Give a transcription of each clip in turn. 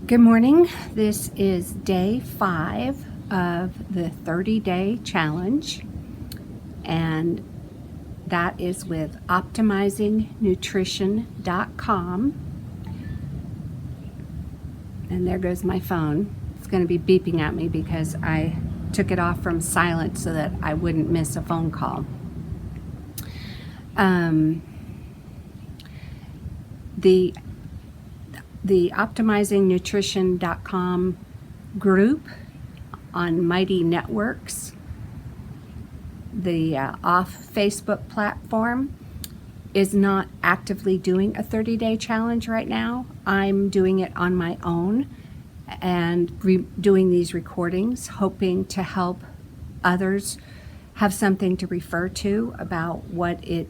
Good morning. This is day 5 of the 30-day challenge, and that is with optimizingnutrition.com. And there goes my phone. It's going to be beeping at me because I took it off from silent so that I wouldn't miss a phone call. The optimizingnutrition.com group on Mighty Networks, the off Facebook platform, is not actively doing a 30-day challenge right now. I'm doing it on my own and doing these recordings, hoping to help others have something to refer to about what it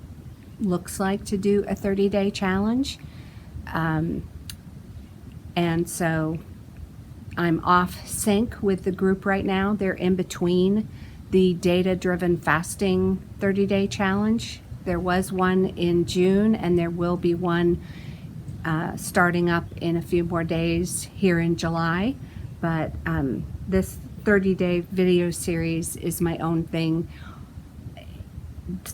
looks like to do a 30-day challenge. And so I'm off sync with the group right now. They're in between the data-driven fasting 30-day challenge. There was one in June, and there will be one starting up in a few more days here in July. But this 30-day video series is my own thing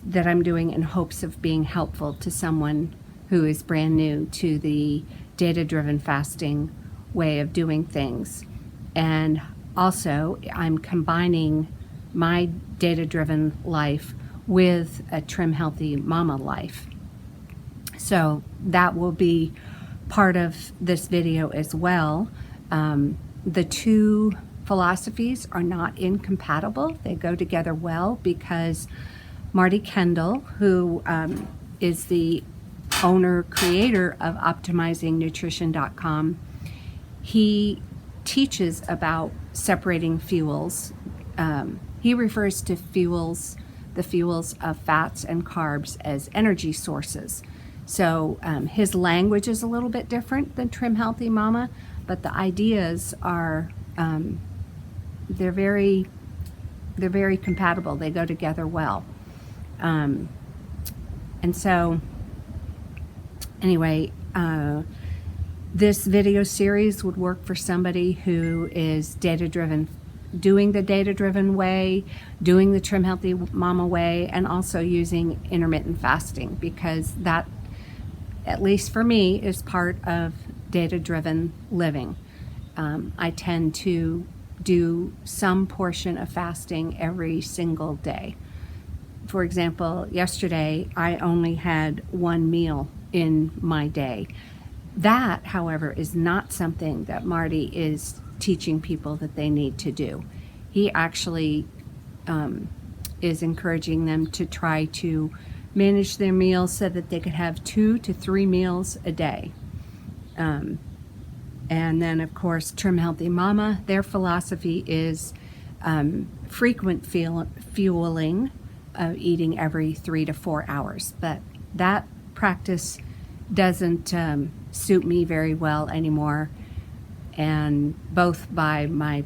that I'm doing in hopes of being helpful to someone who is brand new to the data-driven fasting way of doing things. And also, I'm combining my data-driven life with a Trim Healthy Mama life. So that will be part of this video as well. The two philosophies are not incompatible. They go together well because Marty Kendall, who is the creator of optimizingnutrition.com, he teaches about separating fuels. He refers to fuels, the fuels of fats and carbs, as energy sources. So his language is a little bit different than Trim Healthy Mama, but the ideas are they're very compatible. They go together well. And so anyway, this video series would work for somebody who is data-driven, doing the data-driven way, doing the Trim Healthy Mama way, and also using intermittent fasting, because that, at least for me, is part of data-driven living. I tend to do some portion of fasting every single day. For example, yesterday I only had one meal in my day. That, however, is not something that Marty is teaching people that they need to do. He actually is encouraging them to try to manage their meals so that they could have 2 to 3 meals a day. And then, of course, Trim Healthy Mama, their philosophy is frequent fueling, eating every 3 to 4 hours. But that practice doesn't suit me very well anymore, and both by my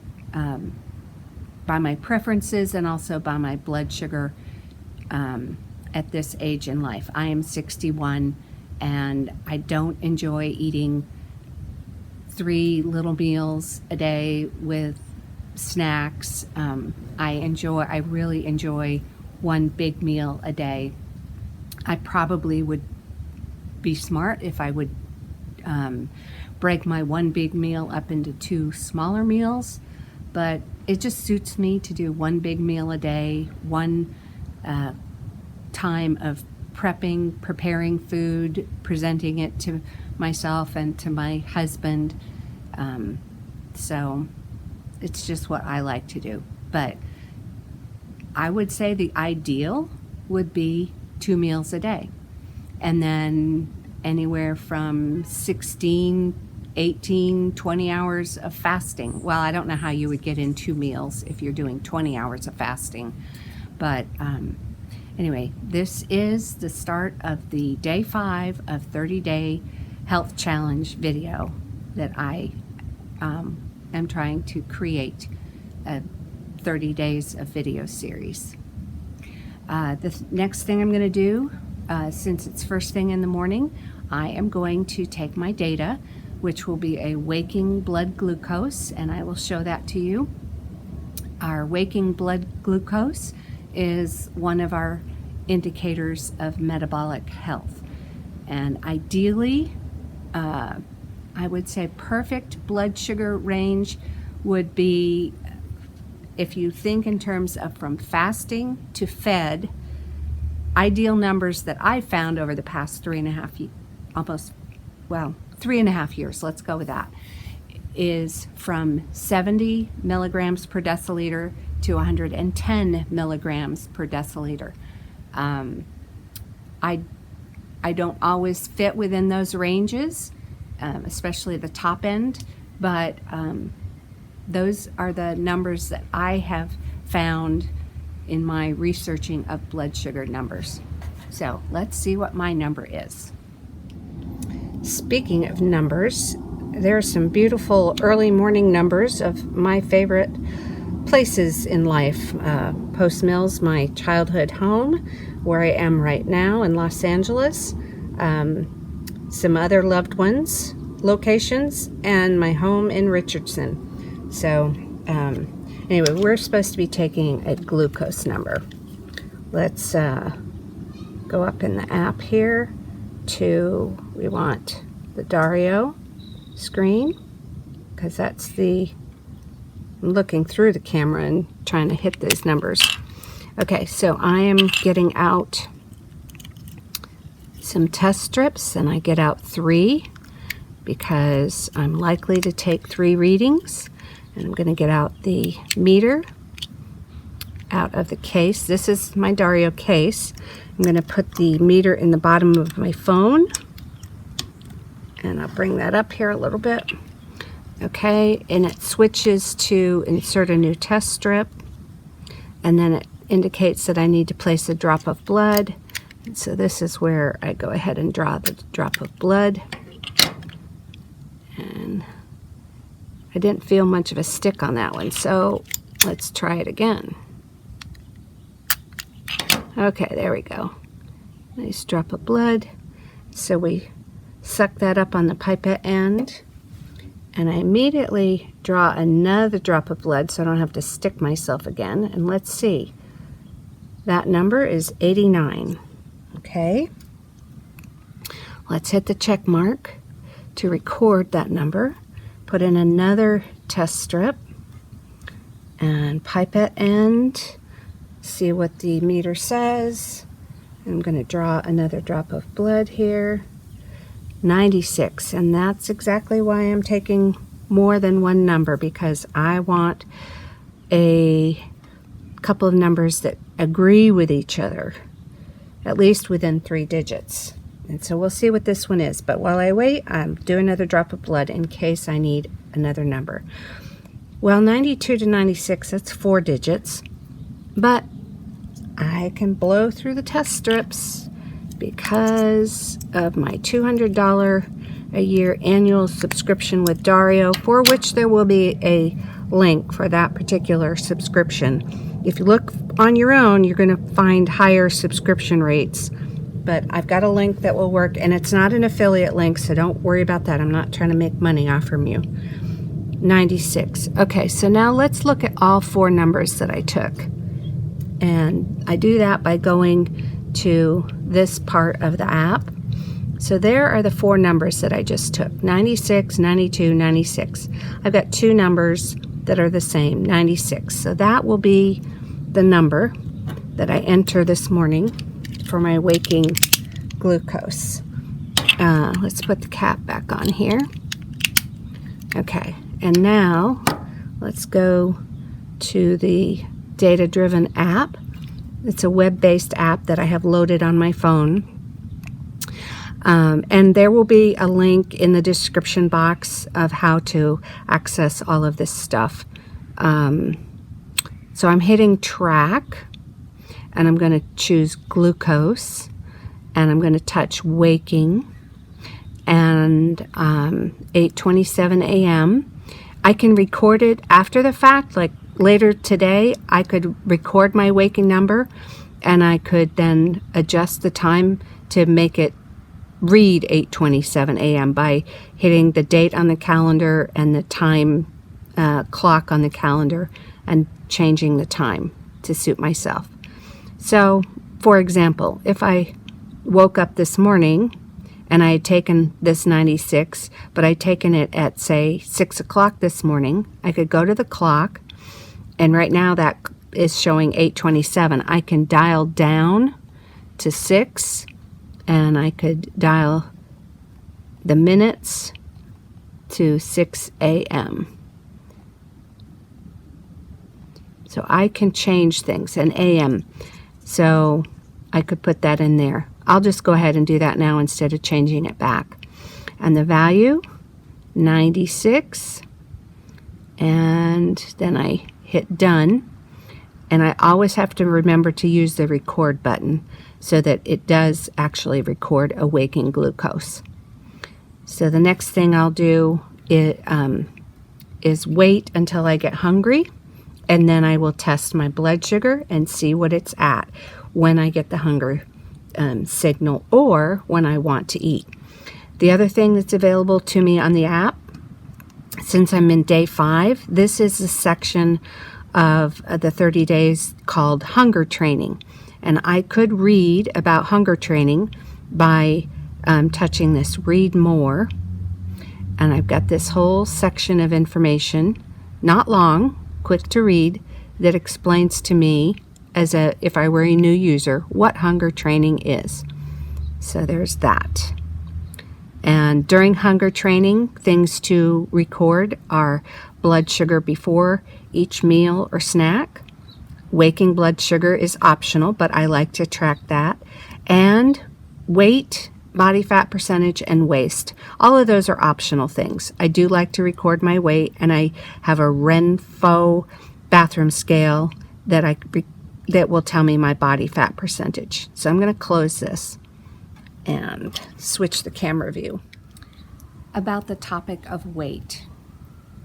preferences and also by my blood sugar at this age in life. I am 61, and I don't enjoy eating 3 little meals a day with snacks. I really enjoy one big meal a day. I probably would be smart if I would break my one big meal up into 2 smaller meals, but it just suits me to do one big meal a day, one time of preparing food, presenting it to myself and to my husband. So it's just what I like to do. But I would say the ideal would be 2 meals a day. And then anywhere from 16, 18, 20 hours of fasting. Well, I don't know how you would get in 2 meals if you're doing 20 hours of fasting. But anyway, this is the start of the day 5 of 30-day health challenge video that I am trying to create a 30 days of video series. The next thing I'm going to do, since it's first thing in the morning, I am going to take my data, which will be a waking blood glucose, and I will show that to you. Our waking blood glucose is one of our indicators of metabolic health. And ideally, I would say perfect blood sugar range would be, if you think in terms of from fasting to fed, ideal numbers that I found over the past 3.5 years, let's go with that, is from 70 milligrams per deciliter to 110 milligrams per deciliter. I don't always fit within those ranges, especially the top end, but those are the numbers that I have found in my researching of blood sugar numbers. So let's see what my number is. Speaking of numbers, there are some beautiful early morning numbers of my favorite places in life. Post Mills, my childhood home, where I am right now in Los Angeles. Some other loved ones locations, and my home in Richardson. So anyway, we're supposed to be taking a glucose number. Let's go up in the app here to, we want the Dario screen, because that's the, I'm looking through the camera and trying to hit those numbers. Okay, so I am getting out some test strips, and I get out 3 because I'm likely to take 3 readings. And I'm going to get out the meter out of the case. This is my Dario case. I'm going to put the meter in the bottom of my phone, and I'll bring that up here a little bit. Okay, and it switches to insert a new test strip, and then it indicates that I need to place a drop of blood. And so this is where I go ahead and draw the drop of blood. And I didn't feel much of a stick on that one, so let's try it again. Okay, there we go. Nice drop of blood. So we suck that up on the pipette end, and I immediately draw another drop of blood so I don't have to stick myself again. And let's see. That number is 89. Okay. Let's hit the check mark to record that number. Put in another test strip and pipette end, see what the meter says. I'm going to draw another drop of blood here. 96, and that's exactly why I'm taking more than one number, because I want a couple of numbers that agree with each other, at least within 3 digits. And so we'll see what this one is. But while I wait, I'll do another drop of blood in case I need another number. Well, 92 to 96, that's 4 digits. But I can blow through the test strips because of my $200 a year annual subscription with Dario, for which there will be a link for that particular subscription. If you look on your own, you're going to find higher subscription rates. But I've got a link that will work, and it's not an affiliate link, so don't worry about that. I'm not trying to make money off from you. 96. Okay, so now let's look at all 4 numbers that I took. And I do that by going to this part of the app. So there are the 4 numbers that I just took. 96, 92, 96. I've got 2 numbers that are the same, 96. So that will be the number that I enter this morning for my waking glucose. Let's put the cap back on here. Okay, and now let's go to the data-driven app. It's a web-based app that I have loaded on my phone. And there will be a link in the description box of how to access all of this stuff. So I'm hitting track, and I'm going to choose glucose, and I'm going to touch waking, and 8:27 a.m. I can record it after the fact, like later today. I could record my waking number, and I could then adjust the time to make it read 8:27 a.m. by hitting the date on the calendar and the time clock on the calendar and changing the time to suit myself. So, for example, if I woke up this morning and I had taken this 96, but I'd taken it at, say, 6 o'clock this morning, I could go to the clock, and right now that is showing 8:27. I can dial down to 6, and I could dial the minutes to 6 a.m. So I can change things, an a.m. So I could put that in there. I'll just go ahead and do that now instead of changing it back. And the value, 96. And then I hit done. And I always have to remember to use the record button so that it does actually record a waking glucose. So the next thing I'll do is wait until I get hungry, and then I will test my blood sugar and see what it's at when I get the hunger signal or when I want to eat. The other thing that's available to me on the app, since I'm in day 5, this is a section of the 30 days called hunger training. And I could read about hunger training by touching this read more. And I've got this whole section of information, not long, quick to read, that explains to me, if I were a new user, what hunger training is. So there's that. And during hunger training, things to record are blood sugar before each meal or snack. Waking blood sugar is optional, but I like to track that. And weight, body fat percentage, and waist. All of those are optional things. I do like to record my weight, and I have a Renpho bathroom scale that will tell me my body fat percentage. So I'm going to close this and switch the camera view. About the topic of weight.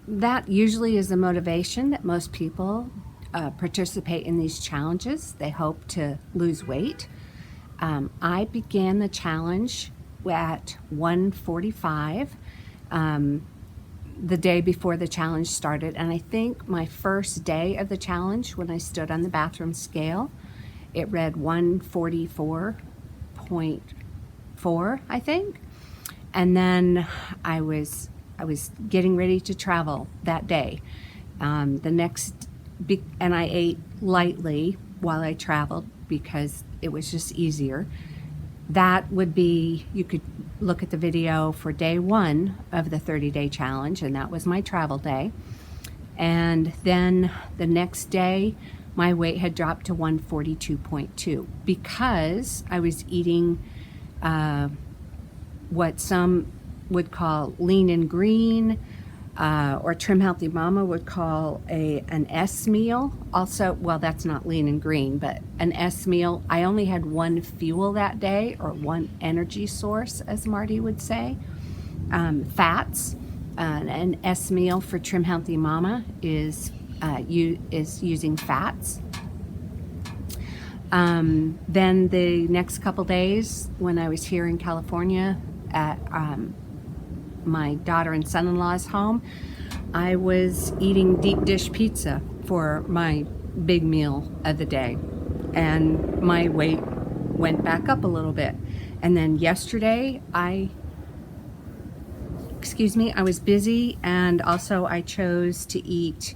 That usually is the motivation that most people participate in these challenges. They hope to lose weight. I began the challenge at 1:45 the day before the challenge started, and I think my first day of the challenge, when I stood on the bathroom scale, it read 144.4, I think. And then I was getting ready to travel that day. And I ate lightly while I traveled because it was just easier. That would be, you could look at the video for day 1 of the 30-day challenge, and that was my travel day. And then the next day, my weight had dropped to 142.2 because I was eating what some would call lean and green, or Trim Healthy Mama would call an S meal. Also, well, that's not lean and green, but an S meal. I only had one fuel that day, or one energy source, as Marty would say. Fats. An S meal for Trim Healthy Mama is using fats. Then the next couple days, when I was here in California at my daughter and son-in-law's home, I was eating deep dish pizza for my big meal of the day, and my weight went back up a little bit. And then yesterday I was busy, and also I chose to eat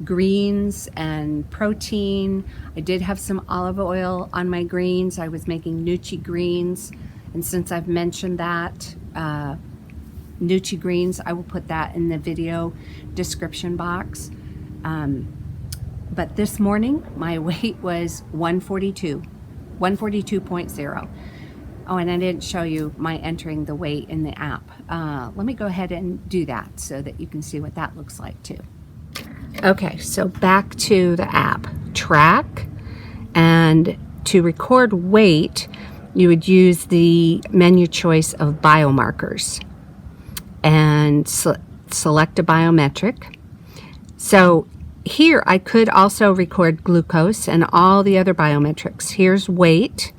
greens and protein. I did have some olive oil on my greens. I was making Nuchi greens, and since I've mentioned that, Nuchi greens, I will put that in the video description box. But this morning, my weight was 142.0. Oh, and I didn't show you my entering the weight in the app. Let me go ahead and do that so that you can see what that looks like too. Okay, so back to the app. Track, and to record weight, you would use the menu choice of biomarkers and select a biometric. So here I could also record glucose and all the other biometrics. Here's weight.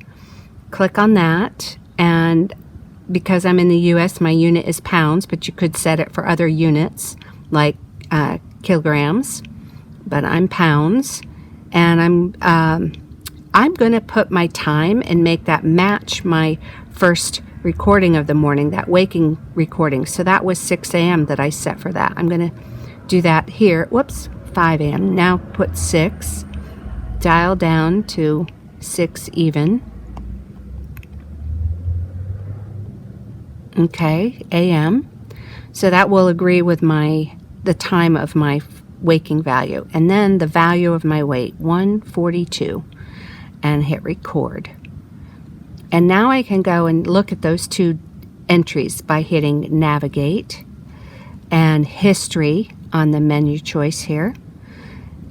Click on that, and because I'm in the US, my unit is pounds, but you could set it for other units like kilograms, but I'm pounds. And I'm going to put my time and make that match my first recording of the morning, that waking recording. So that was 6 a.m. that I set for that. I'm going to do that here. Whoops, 5 a.m. Now put 6, dial down to 6 even. Okay, a.m. So that will agree with the time of my waking value. And then the value of my weight, 142, and hit record. And now I can go and look at those two entries by hitting navigate and history on the menu choice here.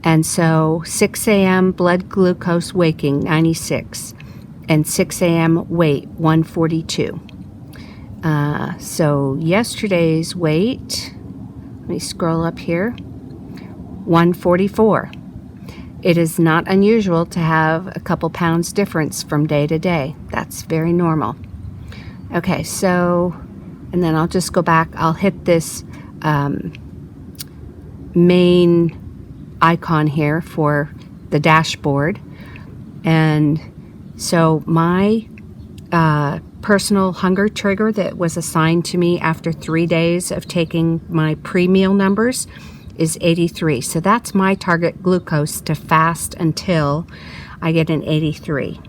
And so 6 a.m. blood glucose waking 96 and 6 a.m. weight 142. So yesterday's weight, let me scroll up here, 144. It is not unusual to have a couple pounds difference from day to day. That's very normal. Okay, so, and then I'll just go back. I'll hit this main icon here for the dashboard. And so my personal hunger trigger that was assigned to me after 3 days of taking my pre-meal numbers is 83. So that's my target glucose to fast until I get an 83.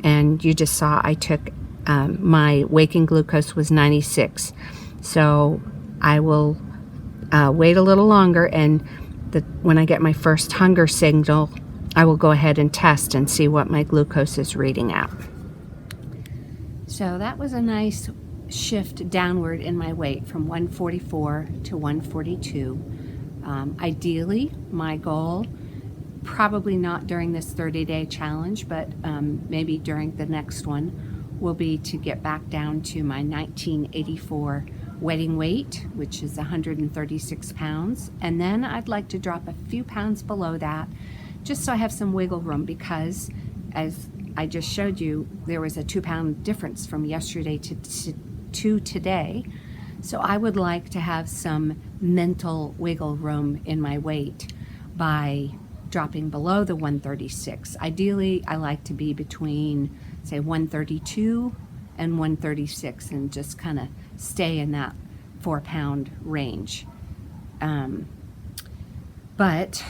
And you just saw I took my waking glucose was 96. So I will wait a little longer, and when I get my first hunger signal, I will go ahead and test and see what my glucose is reading at. So that was a nice shift downward in my weight from 144 to 142. Ideally, my goal, probably not during this 30-day challenge, but maybe during the next one, will be to get back down to my 1984 wedding weight, which is 136 pounds. And then I'd like to drop a few pounds below that, just so I have some wiggle room, because as I just showed you, there was a 2-pound difference from yesterday to today. So I would like to have some mental wiggle room in my weight by dropping below the 136. Ideally, I like to be between, say, 132 and 136 and just kind of stay in that 4-pound range. But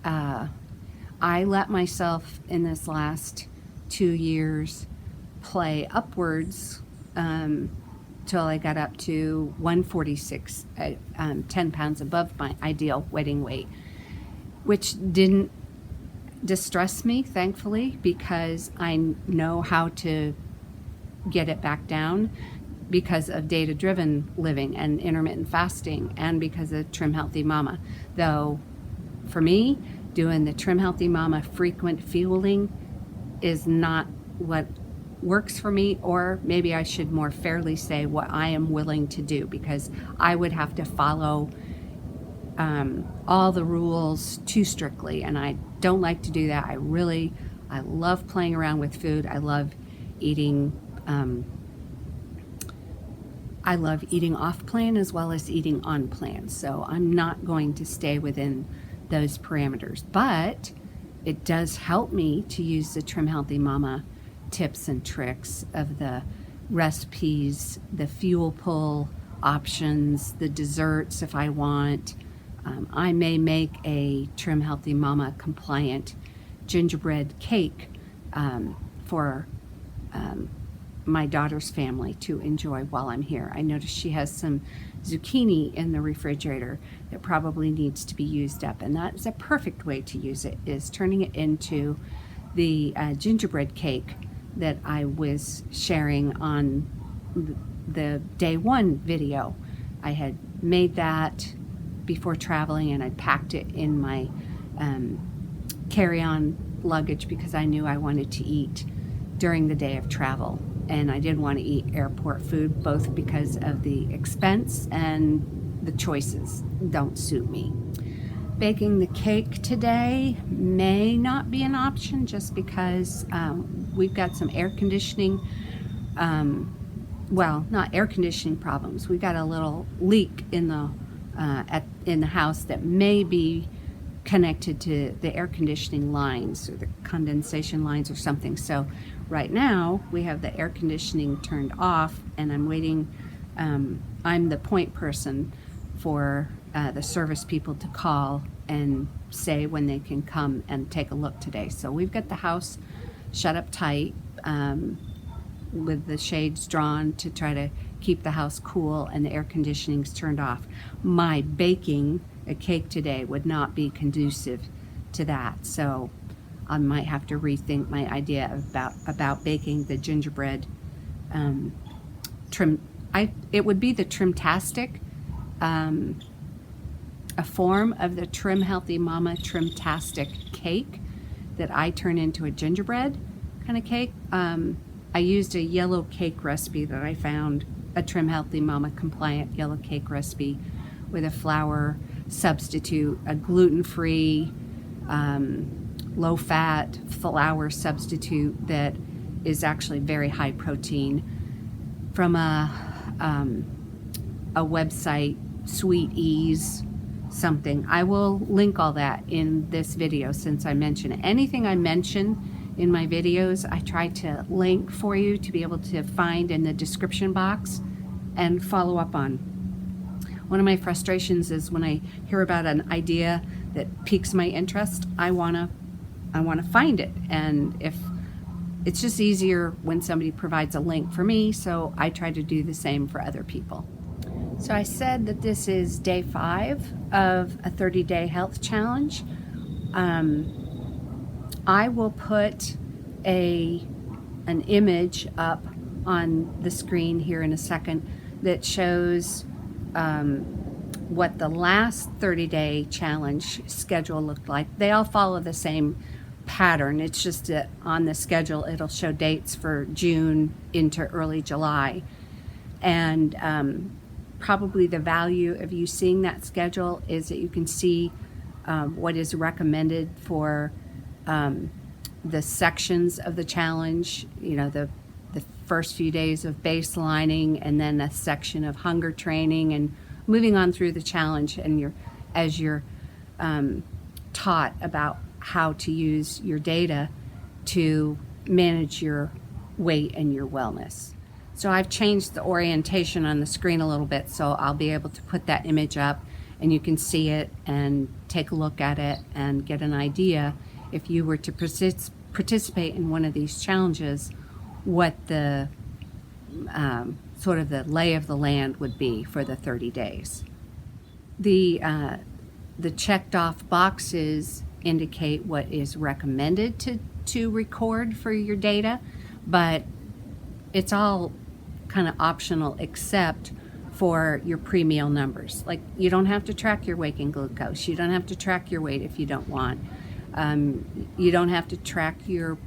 I let myself in this last 2 years play upwards till I got up to 146, 10 pounds above my ideal wedding weight, which didn't distress me, thankfully, because I know how to get it back down because of data-driven living and intermittent fasting, and because of Trim Healthy Mama. Though for me, doing the Trim Healthy Mama frequent fueling is not what works for me, or maybe I should more fairly say what I am willing to do, because I would have to follow all the rules too strictly, and I don't like to do that. I love playing around with food. I love eating off plan as well as eating on plan. So I'm not going to stay within those parameters, but it does help me to use the Trim Healthy Mama tips and tricks of the recipes, the fuel pull options, the desserts if I want. I may make a Trim Healthy Mama compliant gingerbread cake for my daughter's family to enjoy while I'm here. I noticed she has some zucchini in the refrigerator that probably needs to be used up, and that is a perfect way to use it, is turning it into the gingerbread cake that I was sharing on the day one video. I had made that before traveling, and I packed it in my carry-on luggage because I knew I wanted to eat during the day of travel, and I didn't want to eat airport food, both because of the expense and the choices don't suit me. Baking the cake today may not be an option just because we've got some air conditioning, well, not air conditioning problems. We've got a little leak in the house that may be connected to the air conditioning lines or the condensation lines or something. So right now we have the air conditioning turned off, and I'm waiting. I'm the point person for the service people to call and say when they can come and take a look today. So we've got the house shut up tight with the shades drawn to try to keep the house cool, and the air conditioning's turned off. My baking a cake today would not be conducive to that, so I might have to rethink my idea about baking the gingerbread trim. It would be the Trimtastic, a form of the Trim Healthy Mama Trimtastic cake that I turn into a gingerbread kind of cake. I used a yellow cake recipe that I found, a Trim Healthy Mama compliant yellow cake recipe with a flour substitute, a gluten-free, low-fat flour substitute that is actually very high protein, from a website, Sweet Ease something. I will link all that in this video since I mention it. Anything I mention in my videos, I try to link for you to be able to find in the description box and follow up on. One of my frustrations is when I hear about an idea that piques my interest, I wanna find it, and if it's just easier when somebody provides a link for me, so I try to do the same for other people. So I said that this is day 5 of a 30-day health challenge. I will put an image up on the screen here in a second that shows what the last 30-day challenge schedule looked like. They all follow the same pattern. It's just that on the schedule it'll show dates for June into early July. And probably the value of you seeing that schedule is that you can see what is recommended for the sections of the challenge, you know, the first few days of baselining, and then a section of hunger training, and moving on through the challenge, and as you're taught about how to use your data to manage your weight and your wellness. So I've changed the orientation on the screen a little bit, so I'll be able to put that image up and you can see it and take a look at it and get an idea, if you were to participate in one of these challenges, what the sort of the lay of the land would be for the 30 days. The checked off boxes indicate what is recommended to record for your data, but it's all kind of optional except for your pre-meal numbers. Like, you don't have to track your waking glucose. You don't have to track your weight if you don't want. You don't have to track your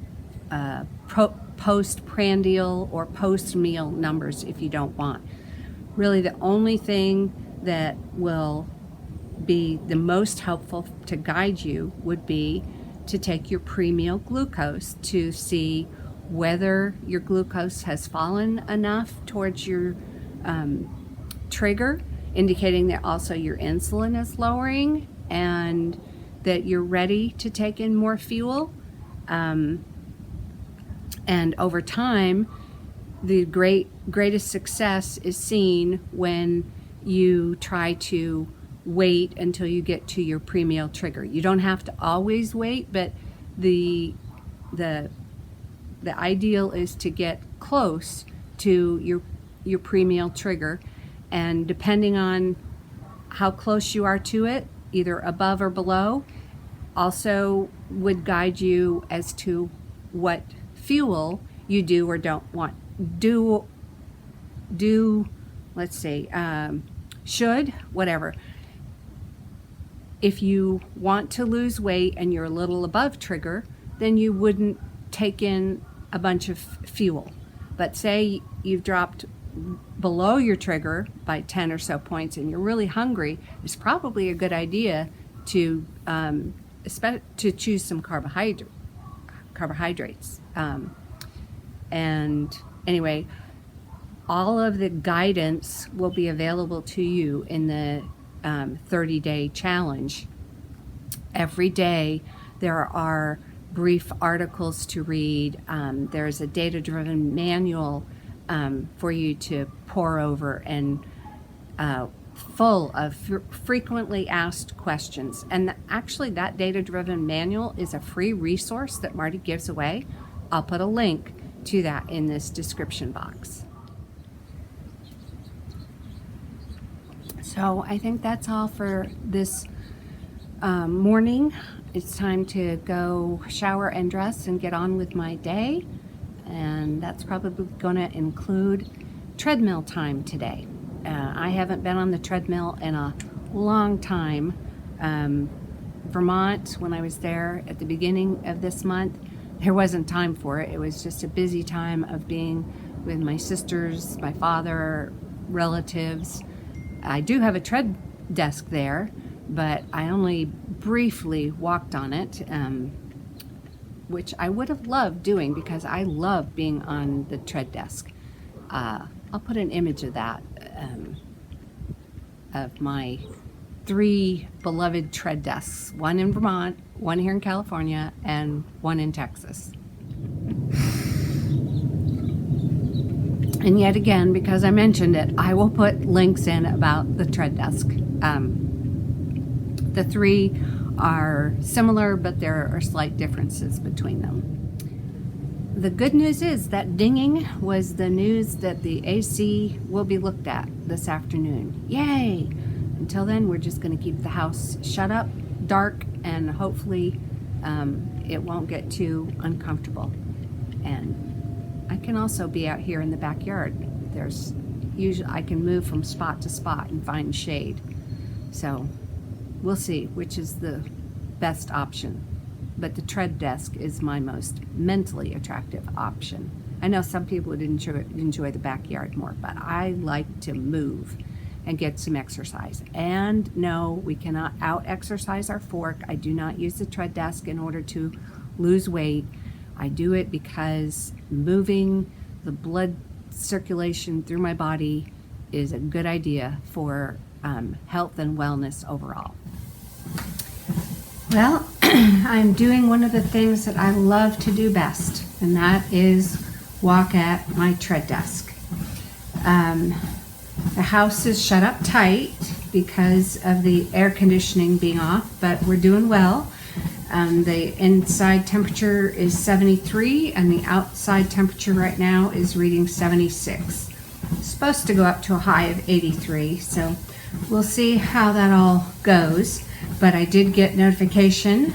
postprandial or post-meal numbers if you don't want. Really, the only thing that will be the most helpful to guide you would be to take your pre-meal glucose to see whether your glucose has fallen enough towards your trigger, indicating that also your insulin is lowering and that you're ready to take in more fuel. And over time, the greatest success is seen when you try to wait until you get to your pre-meal trigger. You don't have to always wait, but the ideal is to get close to your pre-meal trigger, and depending on how close you are to it, either above or below, also would guide you as to what fuel you do or don't want. Let's say, should, whatever. If you want to lose weight and you're a little above trigger, then you wouldn't take in a bunch of fuel. But say you've dropped below your trigger by 10 or so points and you're really hungry, it's probably a good idea to choose some carbohydrates. And anyway, all of the guidance will be available to you in the 30-day challenge. Every day there are brief articles to read. There's a data-driven manual for you to pore over, and full of frequently asked questions. And actually, that data-driven manual is a free resource that Marty gives away. I'll put a link to that in this description box. So I think that's all for this morning. It's time to go shower and dress and get on with my day. And that's probably going to include treadmill time today. I haven't been on the treadmill in a long time. Vermont, when I was there at the beginning of this month, there wasn't time for it. It was just a busy time of being with my sisters, my father, relatives. I do have a TreadDesk there, but I only briefly walked on it, which I would have loved doing because I love being on the TreadDesk. I'll put an image of that, of my 3 beloved TreadDesks, one in Vermont, one here in California, and one in Texas. And yet again, because I mentioned it, I will put links in about the TreadDesk. The 3 are similar, but there are slight differences between them. The good news is that dinging was the news that the AC will be looked at this afternoon. Yay! Until then, we're just going to keep the house shut up, dark, and hopefully it won't get too uncomfortable. And I can also be out here in the backyard. There's usually I can move from spot to spot and find shade. So we'll see which is the best option. But the TreadDesk is my most mentally attractive option. I know some people would enjoy the backyard more, but I like to move and get some exercise. And no, we cannot out-exercise our fork. I do not use the TreadDesk in order to lose weight. I do it because moving the blood circulation through my body is a good idea for health and wellness overall. Well, I'm doing one of the things that I love to do best, and that is walk at my TreadDesk. The house is shut up tight because of the air conditioning being off, but we're doing well. The inside temperature is 73, and the outside temperature right now is reading 76. It's supposed to go up to a high of 83, so we'll see how that all goes. But I did get notification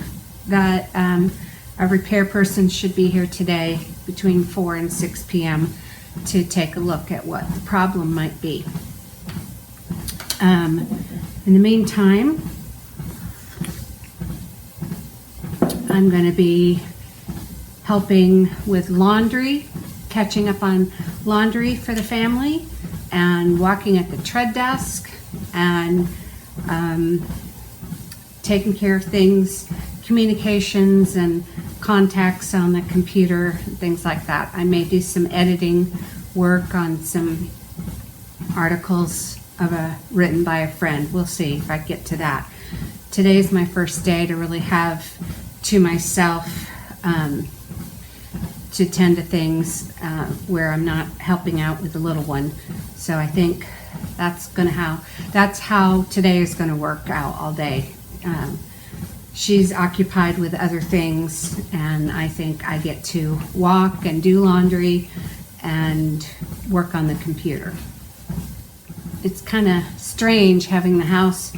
that a repair person should be here today between 4 and 6 p.m. to take a look at what the problem might be. In the meantime, I'm going to be helping with laundry, catching up on laundry for the family, and walking at the TreadDesk, and taking care of things, communications and contacts on the computer, things like that. I may do some editing work on some articles written by a friend. We'll see if I get to that. Today's my first day to really have to myself to tend to things where I'm not helping out with the little one. So I think that's how today is going to work out all day. She's occupied with other things, and I think I get to walk and do laundry and work on the computer. It's kind of strange having the house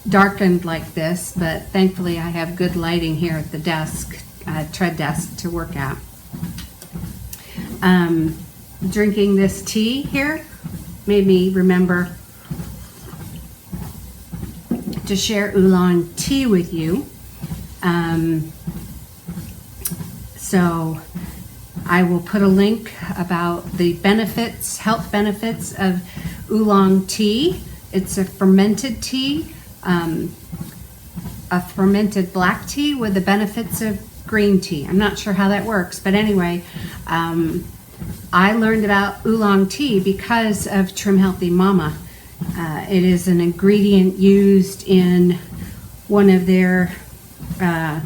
darkened like this, but thankfully I have good lighting here at the desk, TreadDesk, to work at. Drinking this tea here made me remember to share oolong tea with you. So I will put a link about the benefits, health benefits of oolong tea. It's a fermented tea. a fermented black tea with the benefits of green tea. I'm not sure how that works, but anyway, I learned about oolong tea because of Trim Healthy Mama. It is an ingredient used in one of their, I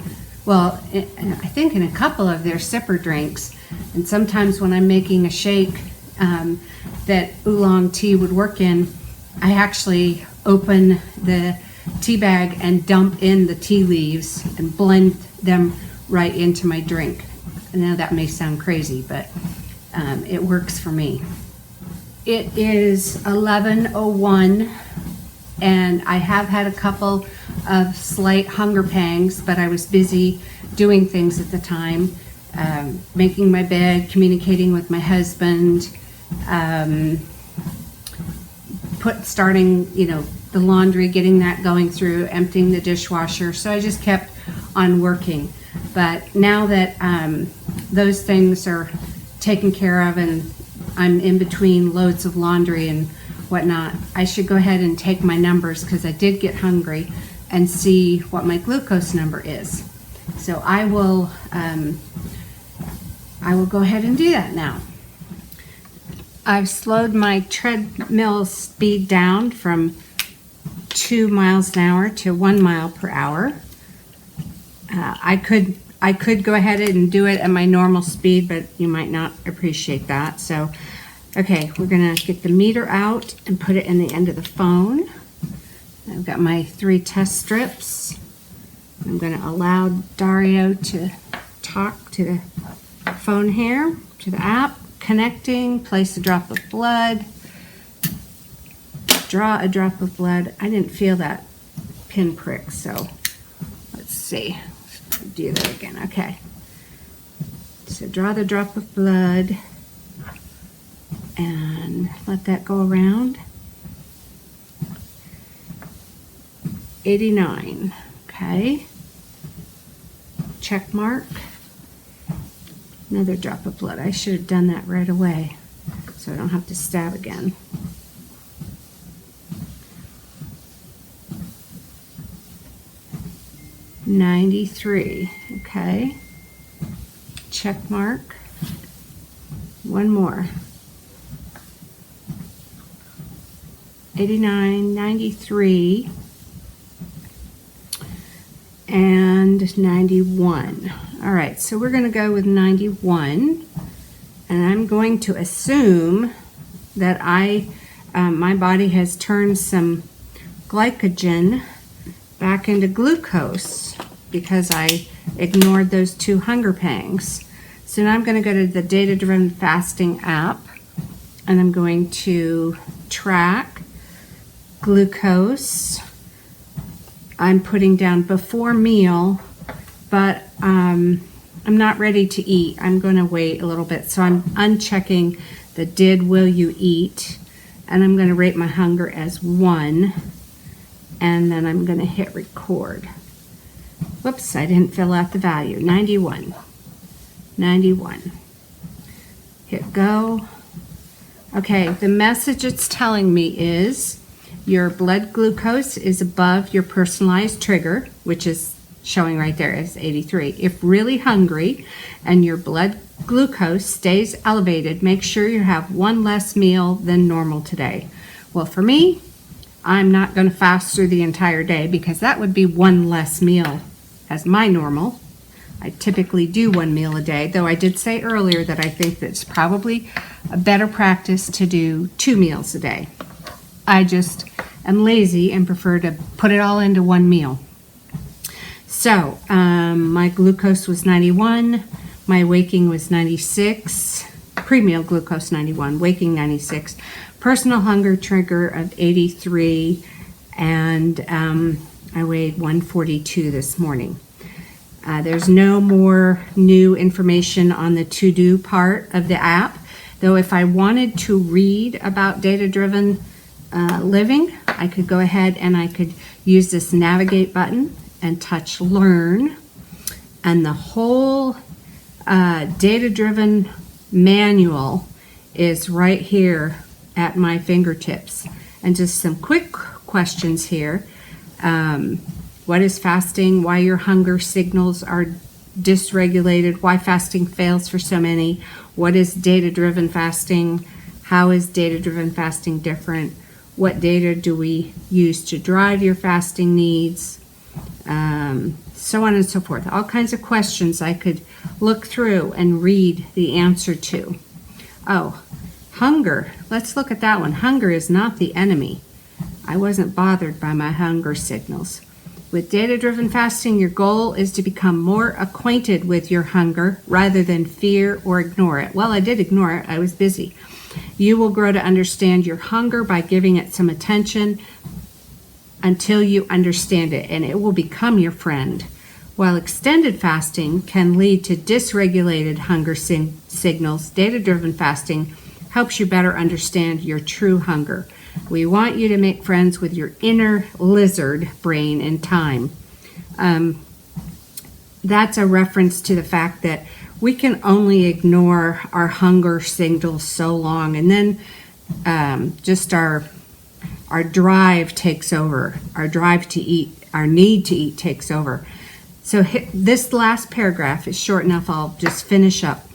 think in a couple of their sipper drinks. And sometimes when I'm making a shake that oolong tea would work in, I actually open the tea bag and dump in the tea leaves and blend them right into my drink. I know that may sound crazy, but it works for me. It is 11:01 and I have had a couple of slight hunger pangs, but I was busy doing things at the time, making my bed, communicating with my husband, starting, the laundry, getting that going through, emptying the dishwasher. So I just kept on working. But now that those things are taken care of and I'm in between loads of laundry and whatnot, I should go ahead and take my numbers because I did get hungry and see what my glucose number is. So I will go ahead and do that now. I've slowed my treadmill speed down from 2 miles an hour to 1 mile per hour. I could go ahead and do it at my normal speed, but you might not appreciate that. So, okay, we're gonna get the meter out and put it in the end of the phone. I've got my 3 test strips. I'm gonna allow Dario to talk to the phone here, to the app, connecting, place a drop of blood, draw a drop of blood. I didn't feel that pinprick, so let's see. Do that again. Okay. So draw the drop of blood and let that go around. 89. Okay. Check mark. Another drop of blood. I should have done that right away so I don't have to stab again. $93. Okay. Check mark. One more. 89, 93, and 91. All right, so we're going to go with 91, and I'm going to assume that my body has turned some glycogen back into glucose because I ignored those 2 hunger pangs. So now I'm going to go to the data-driven fasting app, and I'm going to track glucose. I'm putting down before meal, but I'm not ready to eat. I'm going to wait a little bit. So I'm unchecking the will you eat, and I'm going to rate my hunger as 1, and then I'm going to hit record. Whoops, I didn't fill out the value. 91. 91. Hit go. Okay, the message it's telling me is your blood glucose is above your personalized trigger, which is showing right there as 83. If really hungry and your blood glucose stays elevated, make sure you have 1 less meal than normal today. Well, for me, I'm not going to fast through the entire day because that would be 1 less meal as my normal. I typically do 1 meal a day, though I did say earlier that I think that it's probably a better practice to do 2 meals a day. I just am lazy and prefer to put it all into 1 meal. So my glucose was 91, my waking was 96, pre-meal glucose 91, waking 96, personal hunger trigger of 83, and I weighed 142 this morning. There's no more new information on the to-do part of the app, though if I wanted to read about data-driven living, I could go ahead and I could use this navigate button and touch learn, and the whole data-driven manual is right here at my fingertips. And just some quick questions here. What is fasting? Why your hunger signals are dysregulated? Why fasting fails for so many? What is data-driven fasting? How is data-driven fasting different? What data do we use to drive your fasting needs? So on and so forth. All kinds of questions I could look through and read the answer to. Oh, hunger. Let's look at that one. Hunger is not the enemy. I wasn't bothered by my hunger signals. With data-driven fasting, your goal is to become more acquainted with your hunger rather than fear or ignore it. Well, I did ignore it. I was busy. You will grow to understand your hunger by giving it some attention until you understand it, and it will become your friend. While extended fasting can lead to dysregulated hunger signals, data-driven fasting helps you better understand your true hunger. We want you to make friends with your inner lizard brain in time. That's a reference to the fact that we can only ignore our hunger signals so long, and then just our drive takes over. Our drive to eat, our need to eat takes over. So this last paragraph is short enough, I'll just finish up.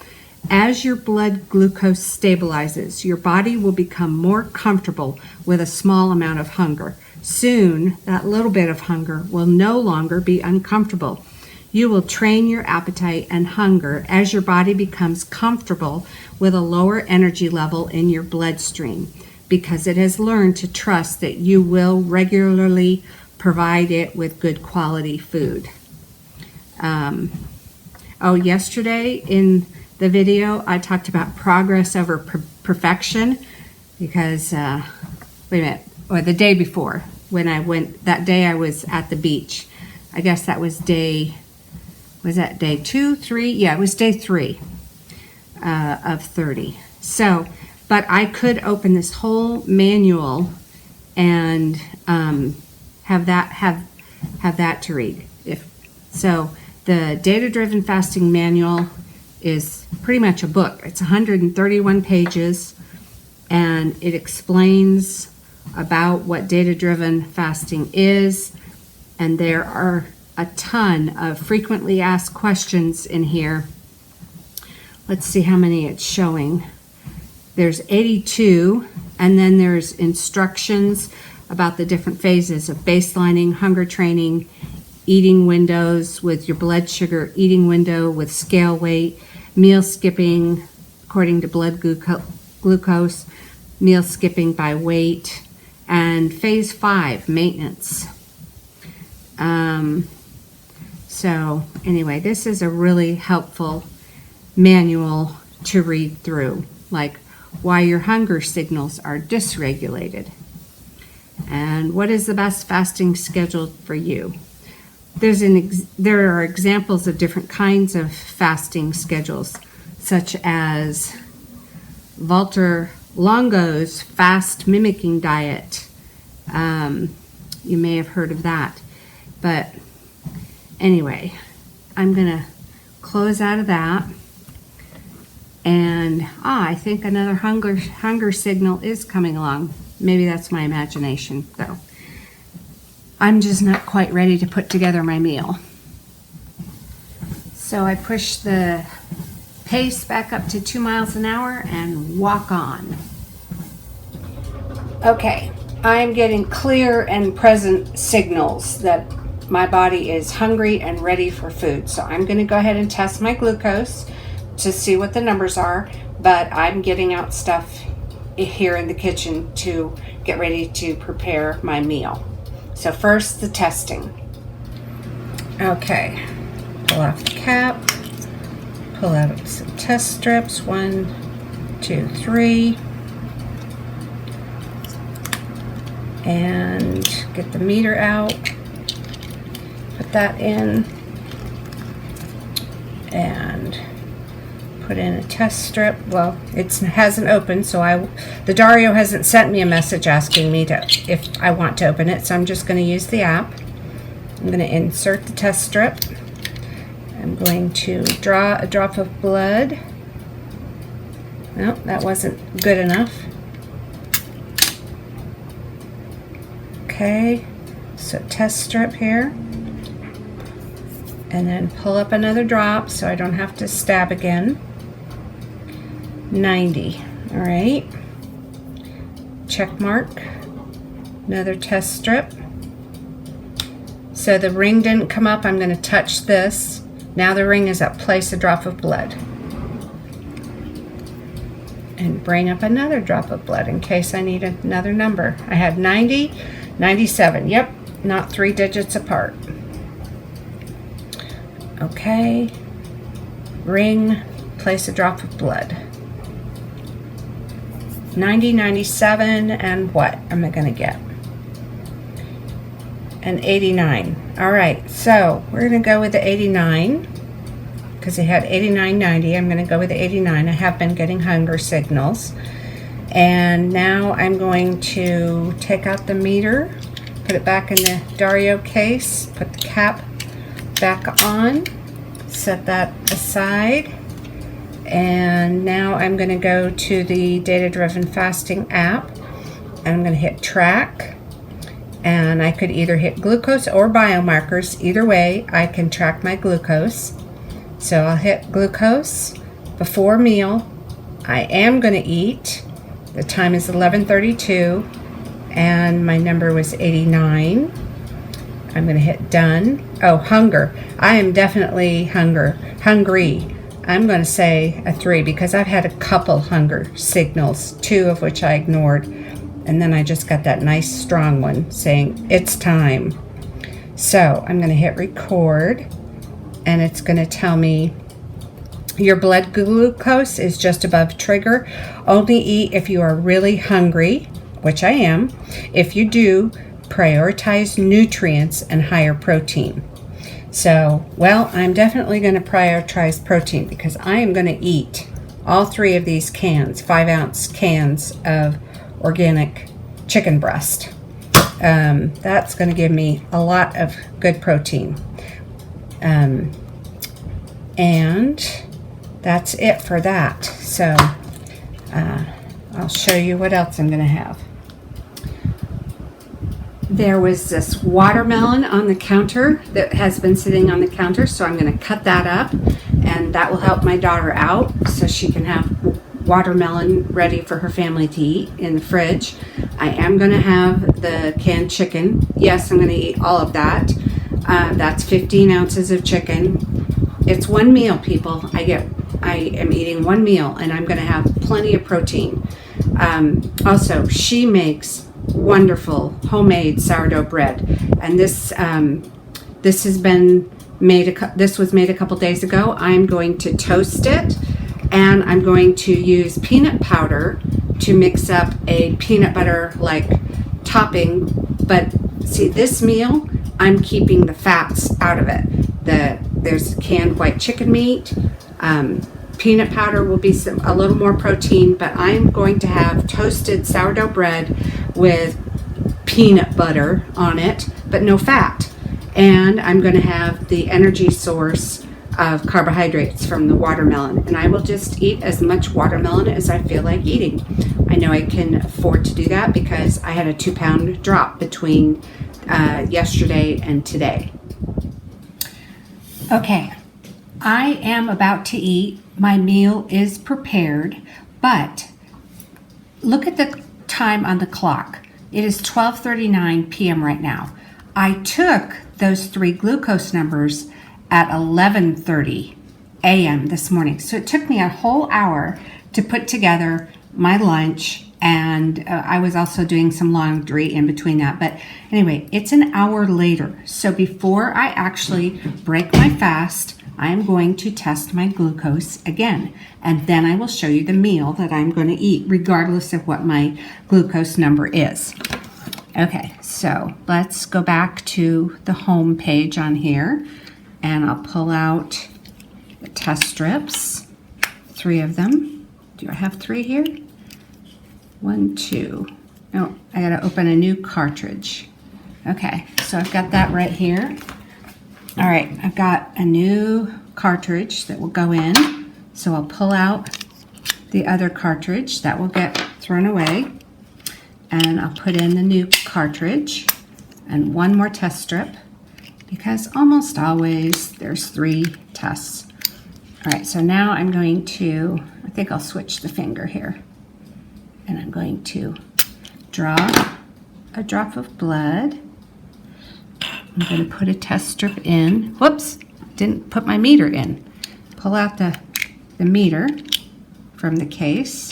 As your blood glucose stabilizes, your body will become more comfortable with a small amount of hunger. Soon, that little bit of hunger will no longer be uncomfortable. You will train your appetite and hunger as your body becomes comfortable with a lower energy level in your bloodstream, because it has learned to trust that you will regularly provide it with good quality food. Yesterday in the video, I talked about progress over perfection, because, the day before, when I went, that day I was at the beach. I guess that was day 2, 3? Yeah, it was day 3 of 30. So, but I could open this whole manual and have that to read. So, the Data-Driven Fasting Manual is pretty much a book. It's 131 pages, and it explains about what data-driven fasting is, and there are a ton of frequently asked questions in here. Let's see how many it's showing. There's 82, and then there's instructions about the different phases of baselining, hunger training, eating windows with your blood sugar, eating window with scale weight, meal skipping according to blood glucose, meal skipping by weight, and phase 5, maintenance. So anyway, this is a really helpful manual to read through, like why your hunger signals are dysregulated and what is the best fasting schedule for you. There are examples of different kinds of fasting schedules, such as Walter Longo's fast mimicking diet. You may have heard of that. But anyway, I'm going to close out of that. And I think another hunger signal is coming along. Maybe that's my imagination, though. I'm just not quite ready to put together my meal. So I push the pace back up to 2 miles an hour and walk on. Okay, I'm getting clear and present signals that my body is hungry and ready for food. So I'm going to go ahead and test my glucose to see what the numbers are, but I'm getting out stuff here in the kitchen to get ready to prepare my meal. So first, the testing. Okay, pull off the cap, pull out some test strips, 1, 2, 3, and get the meter out, put that in, and put in a test strip. Well, it hasn't opened, so the Dario hasn't sent me a message asking me if I want to open it, so I'm just going to use the app. I'm going to insert the test strip. I'm going to draw a drop of blood. No, that wasn't good enough. Okay, so test strip here. and then pull up another drop so I don't have to stab again. 90. All right. Check mark. Another test strip. So the ring didn't come up. I'm going to touch this. Now the ring is up. Place a drop of blood. And bring up another drop of blood in case I need another number. I had 90, 97. Yep, not 3 digits apart. Okay. Ring. Place a drop of blood. 90, 97, and what am I going to get? An 89. All right, so we're going to go with the 89 because he had 89, 90. I'm going to go with the 89. I have been getting hunger signals. And now I'm going to take out the meter, put it back in the Dario case, put the cap back on, set that aside. And now I'm going to go to the Data Driven Fasting app, and I'm going to hit track. And I could either hit glucose or biomarkers. Either way, I can track my glucose. So I'll hit glucose before meal. I am going to eat. The time is 11:32, and my number was 89. I'm going to hit done. Oh, hunger. I am definitely hungry. I'm going to say a 3 because I've had a couple hunger signals, 2 of which I ignored. And then I just got that nice strong one saying it's time. So I'm going to hit record, and it's going to tell me your blood glucose is just above trigger. Only eat if you are really hungry, which I am. If you do, prioritize nutrients and higher protein. So, well, I'm definitely going to prioritize protein because I am going to eat all 3 of these cans, 5-ounce cans of organic chicken breast. That's going to give me a lot of good protein. And that's it for that. So I'll show you what else I'm going to have. There was this watermelon on the counter that has been sitting on the counter, so I'm going to cut that up, and that will help my daughter out so she can have watermelon ready for her family to eat in the fridge. I am going to have the canned chicken. Yes, I'm going to eat all of that. That's 15 ounces of chicken. It's one meal, people. I am eating one meal, and I'm going to have plenty of protein. Also, she makes wonderful homemade sourdough bread, and this has been made. This was made a couple days ago. I'm going to toast it, and I'm going to use peanut powder to mix up a peanut butter like topping. But see, this meal, I'm keeping the fats out of it. There's canned white chicken meat. Peanut powder will be a little more protein, but I'm going to have toasted sourdough bread with peanut butter on it, but no fat. And I'm going to have the energy source of carbohydrates from the watermelon. And I will just eat as much watermelon as I feel like eating. I know I can afford to do that because I had a 2-pound drop between yesterday and today. Okay, I am about to eat. My meal is prepared, but look at the time on the clock. It is 12:39 p.m. right now. I took those 3 glucose numbers at 11:30 a.m. this morning. So it took me a whole hour to put together my lunch, and I was also doing some laundry in between that. But anyway, it's an hour later. So before I actually break my fast, I am going to test my glucose again, and then I will show you the meal that I'm going to eat, regardless of what my glucose number is. Okay, so let's go back to the home page on here, and I'll pull out the test strips, 3 of them. Do I have 3 here? 1, 2. No, I got to open a new cartridge. Okay, so I've got that right here. All right, I've got a new cartridge that will go in. So I'll pull out the other cartridge that will get thrown away, and I'll put in the new cartridge and 1 more test strip, because almost always there's 3 tests. All right, so now I'm going to, I think I'll switch the finger here, and I'm going to draw a drop of blood. I'm going to put a test strip in. Whoops, didn't put my meter in. Pull out the meter from the case.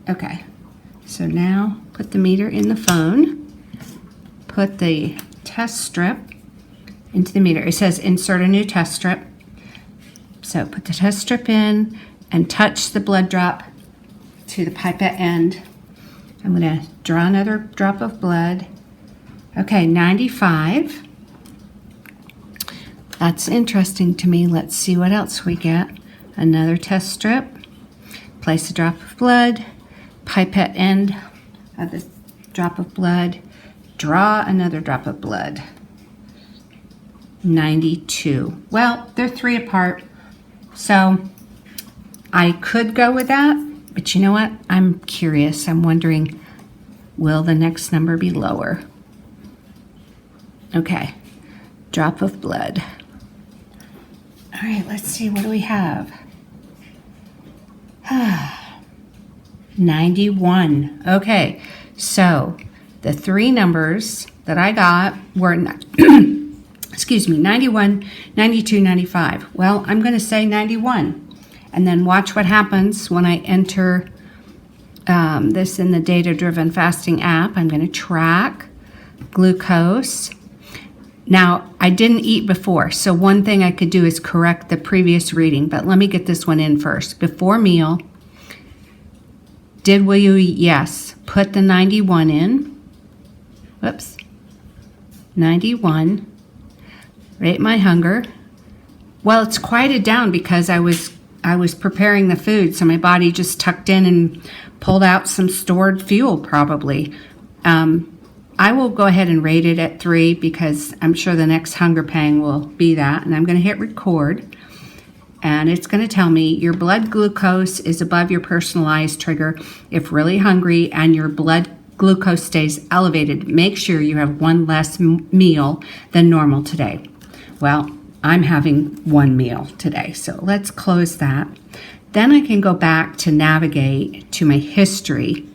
Okay, so now put the meter in the phone. Put the test strip into the meter. It says insert a new test strip. So put the test strip in and touch the blood drop to the pipette end. I'm going to draw another drop of blood. Okay, 95. That's interesting to me. Let's see what else we get. Another test strip. Place a drop of blood. Pipette end of the drop of blood. Draw another drop of blood. 92. Well, they're 3 apart, so I could go with that, but you know what? I'm curious. I'm wondering, will the next number be lower? Okay, drop of blood. All right, let's see, what do we have? 91. Okay, so the 3 numbers that I got were, excuse me, 91, 92, 95. Well, I'm going to say 91. And then watch what happens when I enter this in the data-driven fasting app. I'm going to track glucose. Now, I didn't eat before, so one thing I could do is correct the previous reading, but let me get this one in first. Before meal, will you eat? Yes. Put the 91 in. Whoops. 91. Rate my hunger. Well, it's quieted down because I was preparing the food, so my body just tucked in and pulled out some stored fuel probably. I will go ahead and rate it at 3 because I'm sure the next hunger pang will be that, and I'm going to hit record. And it's going to tell me your blood glucose is above your personalized trigger. If really hungry and your blood glucose stays elevated, make sure you have 1 less meal than normal today. Well, I'm having 1 meal today, so let's close that. Then I can go back to navigate to my history,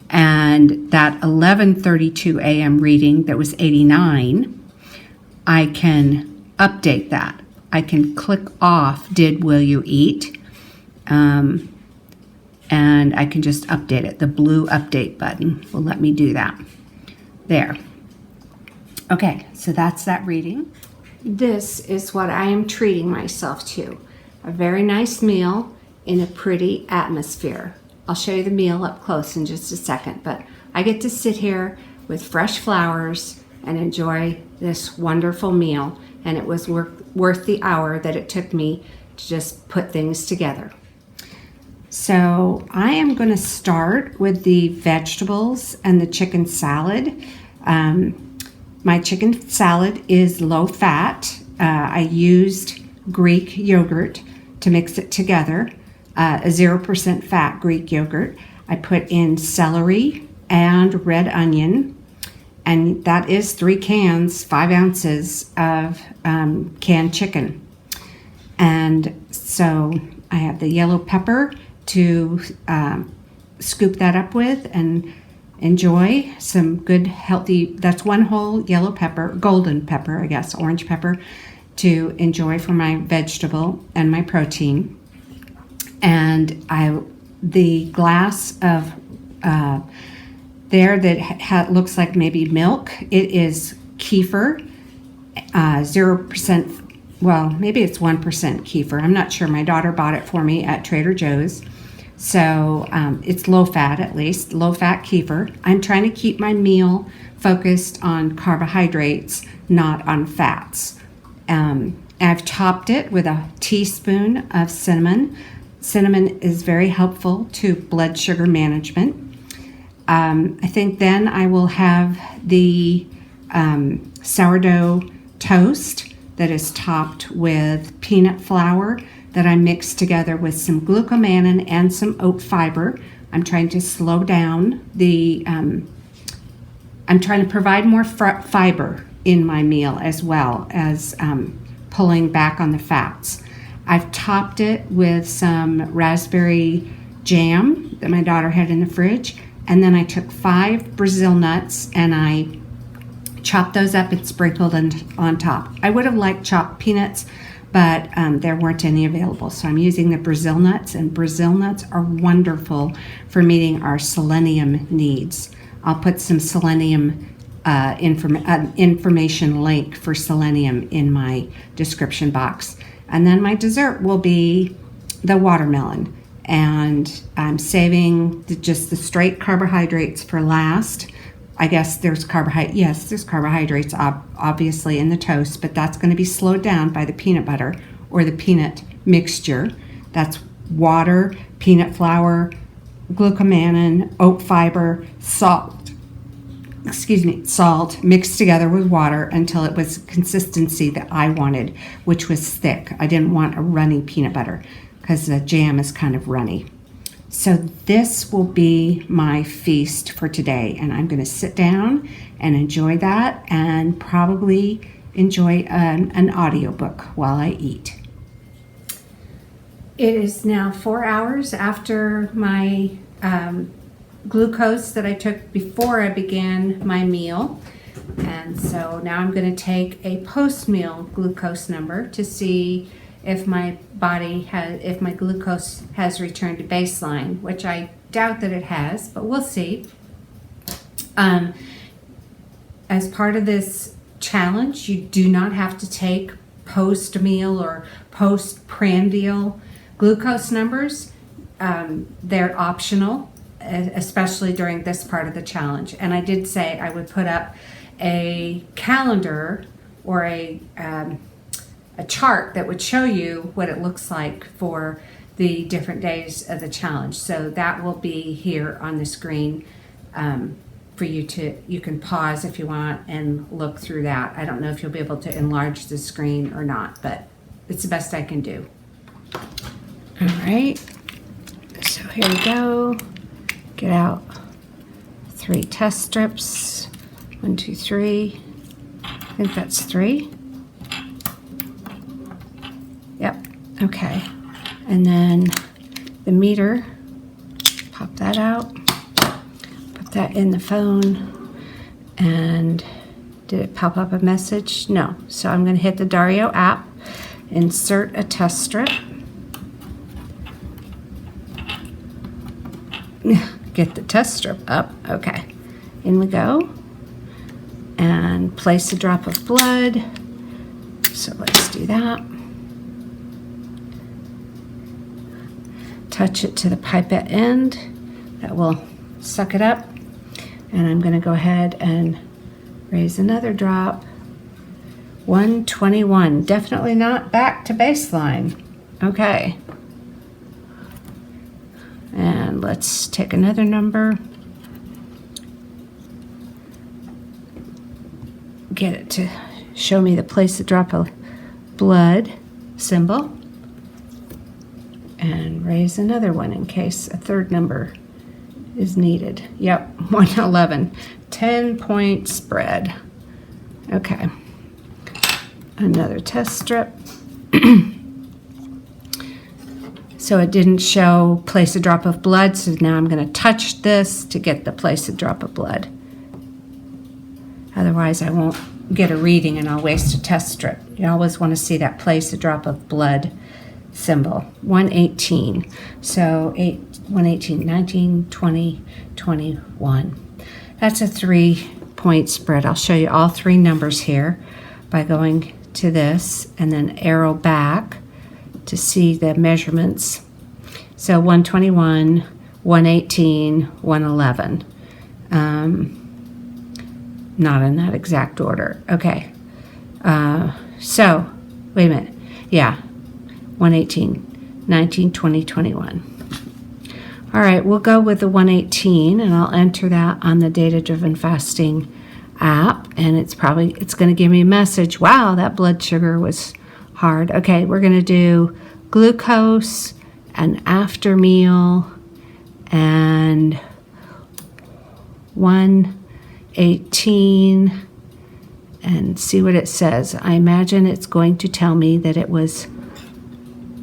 and that 11:32 a.m. reading that was 89, I can update that. I can click off will you eat, and I can just update it. The blue update button will let me do that. There. Okay, so that's that reading. This is what I am treating myself to. A very nice meal in a pretty atmosphere. I'll show you the meal up close in just a second, but I get to sit here with fresh flowers and enjoy this wonderful meal, and it was worth the hour that it took me to just put things together. So I am going to start with the vegetables and the chicken salad. My chicken salad is low fat. I used Greek yogurt to mix it together, a 0% fat Greek yogurt. I put in celery and red onion, and that is 3 cans, 5 ounces of canned chicken. And so I have the yellow pepper to scoop that up with and enjoy some good healthy, that's 1 whole yellow pepper, golden pepper, I guess, orange pepper, to enjoy for my vegetable and my protein. And the glass of there that looks like maybe milk, it is kefir, 0%, well, maybe it's 1% kefir. I'm not sure. My daughter bought it for me at Trader Joe's. So it's low fat, at least, low fat kefir. I'm trying to keep my meal focused on carbohydrates, not on fats. I've topped it with a teaspoon of cinnamon. Cinnamon is very helpful to blood sugar management. I think then I will have the sourdough toast that is topped with peanut flour that I mixed together with some glucomannan and some oat fiber. I'm trying to slow down I'm trying to provide more fiber in my meal, as well as pulling back on the fats. I've topped it with some raspberry jam that my daughter had in the fridge, and then I took 5 Brazil nuts and I chopped those up and sprinkled on top. I would have liked chopped peanuts, but there weren't any available, so I'm using the Brazil nuts, and Brazil nuts are wonderful for meeting our selenium needs. I'll put some selenium information link for selenium in my description box. And then my dessert will be the watermelon, and I'm saving just the straight carbohydrates for last. I guess there's carbohydrates obviously in the toast, but that's going to be slowed down by the peanut butter or the peanut mixture. That's water, peanut flour, glucomannan, oat fiber, salt mixed together with water until it was consistency that I wanted, which was thick. I didn't want a runny peanut butter because the jam is kind of runny. So this will be my feast for today, and I'm going to sit down and enjoy that, and probably enjoy an audiobook while I eat. It is now 4 hours after my glucose that I took before I began my meal, and so now I'm going to take a post-meal glucose number to see if my glucose has returned to baseline, which I doubt that it has, but we'll see. As part of this challenge, you do not have to take post-meal or post-prandial glucose numbers. They're optional, especially during this part of the challenge. And I did say I would put up a calendar or a chart that would show you what it looks like for the different days of the challenge. So that will be here on the screen for you can pause if you want and look through that. I don't know if you'll be able to enlarge the screen or not, but it's the best I can do. All right, so here we go. Get out 3 test strips. 1, 2, 3. I think that's 3. Yep, okay. And then the meter, pop that out, put that in the phone, and did it pop up a message? No. So I'm going to hit the Dario app, insert a test strip, get the test strip up. Okay, in we go, and place a drop of blood. So let's do that. Touch it to the pipette end. That will suck it up. And I'm going to go ahead and raise another drop. 121. Definitely not back to baseline. Okay. And let's take another number. Get it to show me the place to drop a blood symbol. And raise another one in case a third number is needed. Yep, 111. 10-point spread. Okay. Another test strip. So it didn't show place a drop of blood, so now I'm going to touch this to get the place a drop of blood. Otherwise I won't get a reading and I'll waste a test strip. You always want to see that place a drop of blood symbol. 118. So 118, 19, 20, 21. That's a 3-point spread. I'll show you all 3 numbers here by going to this and then arrow back to see the measurements. So 121, 118, 111. Not in that exact order. Okay. So, wait a minute. Yeah. 118, 19, 20, 21. All right, we'll go with the 118, and I'll enter that on the Data-Driven Fasting app, and it's going to give me a message. Wow, that blood sugar was hard. Okay, we're going to do glucose and after meal and 118 and see what it says. I imagine it's going to tell me that it was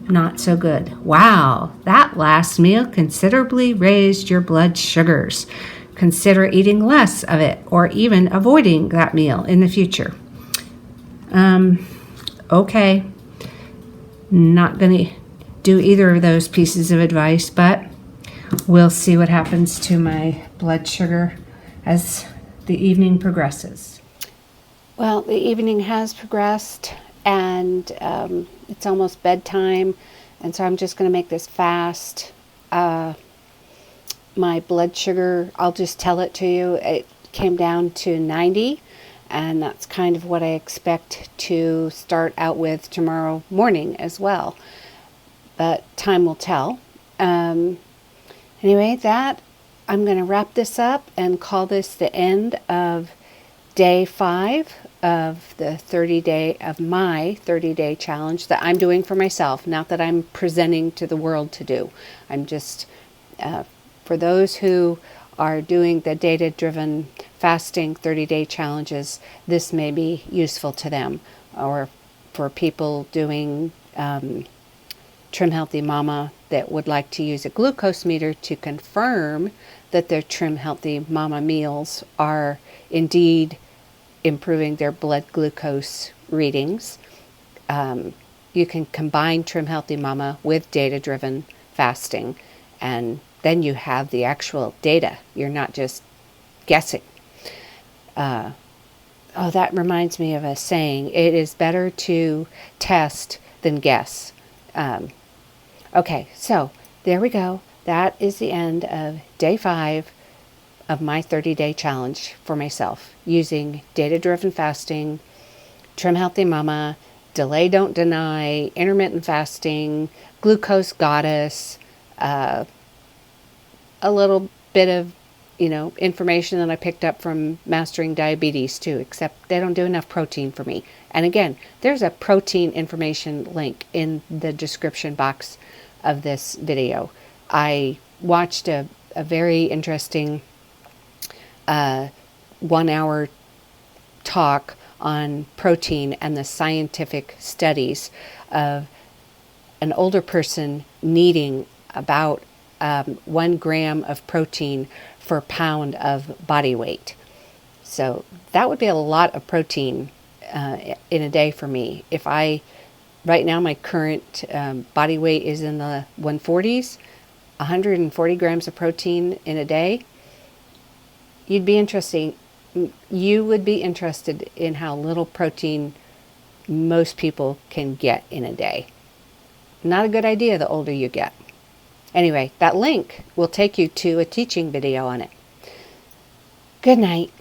not so good. Wow, that last meal considerably raised your blood sugars. Consider eating less of it or even avoiding that meal in the future. Okay, not going to do either of those pieces of advice, but we'll see what happens to my blood sugar as the evening progresses. Well, the evening has progressed, and it's almost bedtime, and so I'm just going to make this fast. My blood sugar, I'll just tell it to you, it came down to 90, and that's kind of what I expect to start out with tomorrow morning as well. But time will tell. Anyway, I'm going to wrap this up and call this the end of day 5 of the 30-day of my 30-day challenge that I'm doing for myself, not that I'm presenting to the world to do. I'm just for those who are doing the data-driven fasting 30-day challenges, this may be useful to them, or for people doing Trim Healthy Mama that would like to use a glucose meter to confirm that their Trim Healthy Mama meals are indeed improving their blood glucose readings. You can combine Trim Healthy Mama with data-driven fasting, and then you have the actual data. You're not just guessing. Oh, that reminds me of a saying. It is better to test than guess. Okay, so there we go. That is the end of day 5 of my 30-day challenge for myself, using data-driven fasting, Trim Healthy Mama, Delay Don't Deny, intermittent fasting, Glucose Goddess, a little bit of, information that I picked up from Mastering Diabetes too, except they don't do enough protein for me. And again, there's a protein information link in the description box of this video. I watched a very interesting 1-hour talk on protein and the scientific studies of an older person needing about 1 gram of protein per pound of body weight. So that would be a lot of protein in a day for me. Right now my current body weight is in the 140s, 140 grams of protein in a day. You would be interested in how little protein most people can get in a day. Not a good idea the older you get. Anyway, that link will take you to a teaching video on it. Good night.